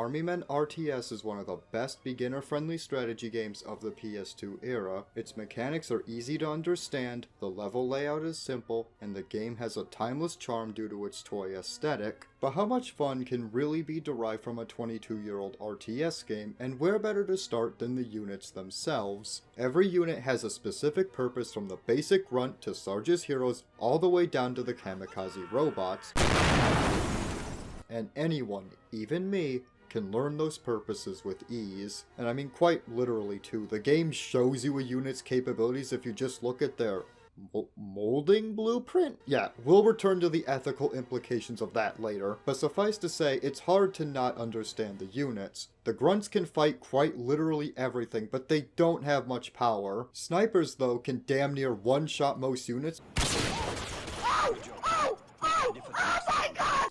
Men RTS is one of the best beginner-friendly strategy games of the PS2 era. Its mechanics are easy to understand, the level layout is simple, and the game has a timeless charm due to its toy aesthetic. But how much fun can really be derived from a 22-year-old RTS game, and where better to start than the units themselves? Every unit has a specific purpose, from the basic grunt to Sarge's heroes all the way down to the kamikaze robots. And anyone, even me, can learn those purposes with ease. And I mean quite literally too. The game shows you a unit's capabilities if you just look at their molding blueprint? Yeah, we'll return to the ethical implications of that later, but suffice to say, it's hard to not understand the units. The grunts can fight quite literally everything, but they don't have much power. Snipers, though, can damn near one-shot most units,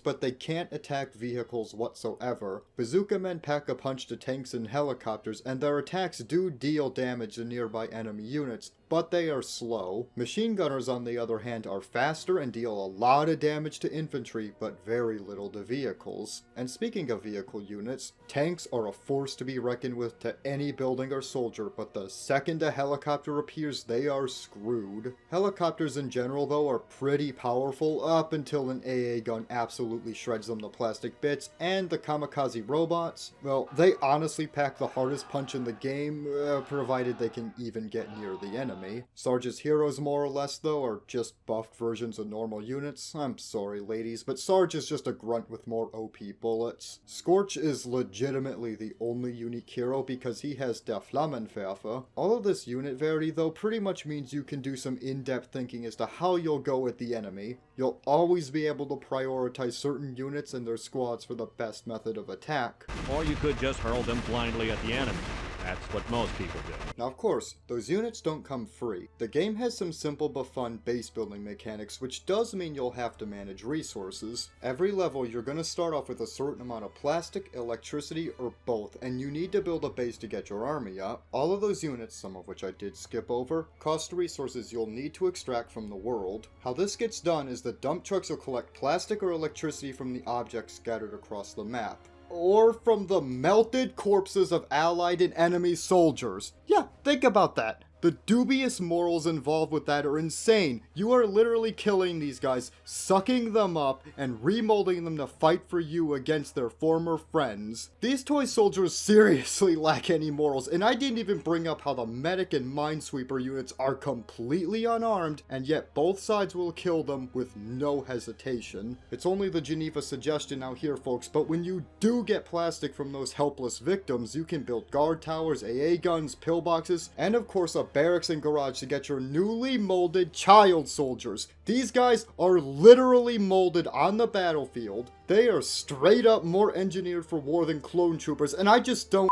but they can't attack vehicles whatsoever. Bazooka men pack a punch to tanks and helicopters, and their attacks do deal damage to nearby enemy units, but they are slow. Machine gunners, on the other hand, are faster and deal a lot of damage to infantry, but very little to vehicles. And speaking of vehicle units, tanks are a force to be reckoned with to any building or soldier, but the second a helicopter appears, they are screwed. Helicopters in general, though, are pretty powerful up until an AA gun absolutely shreds them to plastic bits, and the kamikaze robots, well, they honestly pack the hardest punch in the game, provided they can even get near the enemy. Sarge's heroes, more or less, though, are just buffed versions of normal units. I'm sorry, ladies, but Sarge is just a grunt with more OP bullets. Scorch is legitimately the only unique hero because he has Der Flammenwerfer. All of this unit variety, though, pretty much means you can do some in-depth thinking as to how you'll go with the enemy. You'll always be able to prioritize certain units and their squads for the best method of attack. Or you could just hurl them blindly at the enemy. That's what most people do. Now, of course, those units don't come free. The game has some simple but fun base building mechanics, which does mean you'll have to manage resources. Every level, you're going to start off with a certain amount of plastic, electricity, or both, and you need to build a base to get your army up. All of those units, some of which I did skip over, cost resources you'll need to extract from the world. How this gets done is the dump trucks will collect plastic or electricity from the objects scattered across the map. Or from the melted corpses of allied and enemy soldiers. Yeah, think about that. The dubious morals involved with that are insane. You are literally killing these guys, sucking them up, and remolding them to fight for you against their former friends. These toy soldiers seriously lack any morals, and I didn't even bring up how the medic and minesweeper units are completely unarmed, and yet both sides will kill them with no hesitation. It's only the Geneva suggestion out here, folks, but when you do get plastic from those helpless victims, you can build guard towers, AA guns, pillboxes, and of course a barracks and garage to get your newly molded child soldiers. These guys are literally molded on the battlefield. They are straight up more engineered for war than clone troopers, and I just don't.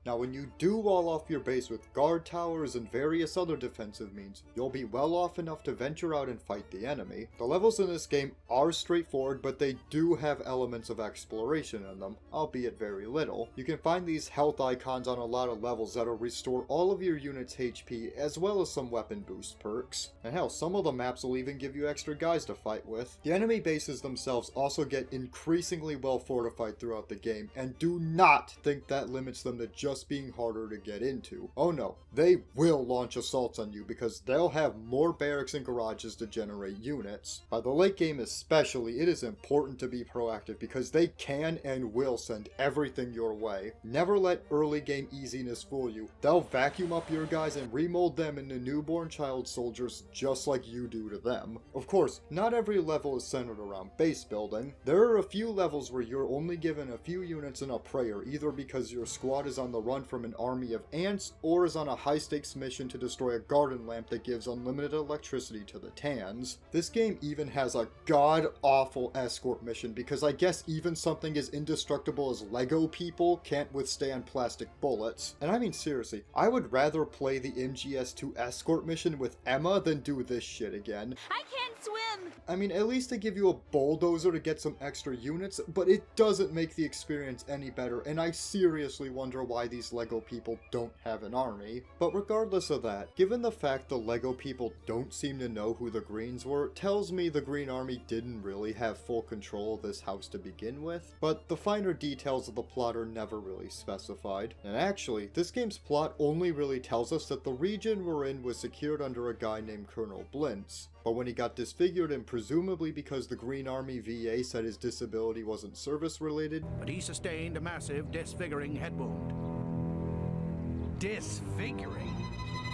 Now, when you do wall off your base with guard towers and various other defensive means, you'll be well off enough to venture out and fight the enemy. The levels in this game are straightforward, but they do have elements of exploration in them, albeit very little. You can find these health icons on a lot of levels that'll restore all of your unit's HP, as well as some weapon boost perks. And hell, some of the maps will even give you extra guys to fight with. The enemy bases themselves also get increasingly well fortified throughout the game, and do not think that limits them to just being harder to get into. Oh no, they will launch assaults on you because they'll have more barracks and garages to generate units. By the late game especially, it is important to be proactive because they can and will send everything your way. Never let early game easiness fool you. They'll vacuum up your guys and remold them into newborn child soldiers just like you do to them. Of course, not every level is centered around base building. There are a few levels where you're only given a few units and a prayer, either because your squad is on the run from an army of ants, or is on a high-stakes mission to destroy a garden lamp that gives unlimited electricity to the Tans. This game even has a god-awful escort mission because I guess even something as indestructible as Lego people can't withstand plastic bullets. And I mean seriously, I would rather play the MGS2 escort mission with Emma than do this shit again. I can't swim! I mean, at least they give you a bulldozer to get some extra units, but it doesn't make the experience any better, and I seriously wonder why these LEGO people don't have an army. But regardless of that, given the fact the LEGO people don't seem to know who the Greens were, tells me the Green Army didn't really have full control of this house to begin with, but the finer details of the plot are never really specified. And actually, this game's plot only really tells us that the region we're in was secured under a guy named Colonel Blintz, but when he got disfigured, and presumably because the Green Army VA said his disability wasn't service related, but he sustained a massive disfiguring head wound. Disfiguring?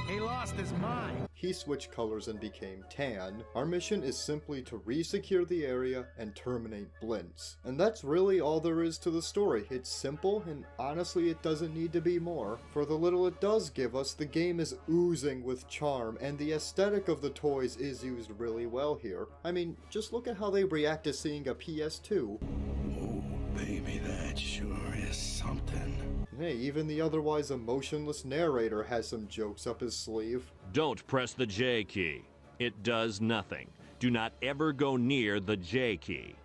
He lost his mind. He switched colors and became tan. Our mission is simply to re-secure the area and terminate Blintz. And that's really all there is to the story. It's simple, and honestly it doesn't need to be more. For the little it does give us, the game is oozing with charm, and the aesthetic of the toys is used really well here. I mean, just look at how they react to seeing a PS2. Oh, baby, that sure is something. Hey, even the otherwise emotionless narrator has some jokes up his sleeve. Don't press the J key. It does nothing. Do not ever go near the J key.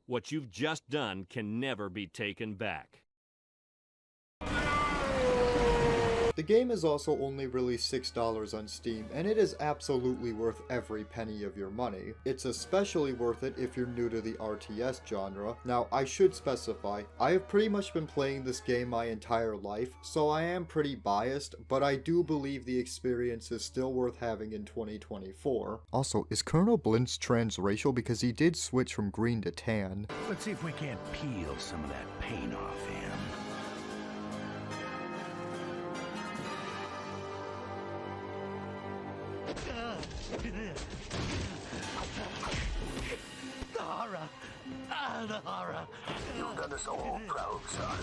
What you've just done can never be taken back. The game is also only released $6 on Steam, and it is absolutely worth every penny of your money. It's especially worth it if you're new to the RTS genre. Now, I should specify, I have pretty much been playing this game my entire life, so I am pretty biased, but I do believe the experience is still worth having in 2024. Also, is Colonel Blintz transracial because he did switch from green to tan? Let's see if we can't peel some of that paint off him. The horror! The horror! You've done us all proud, son.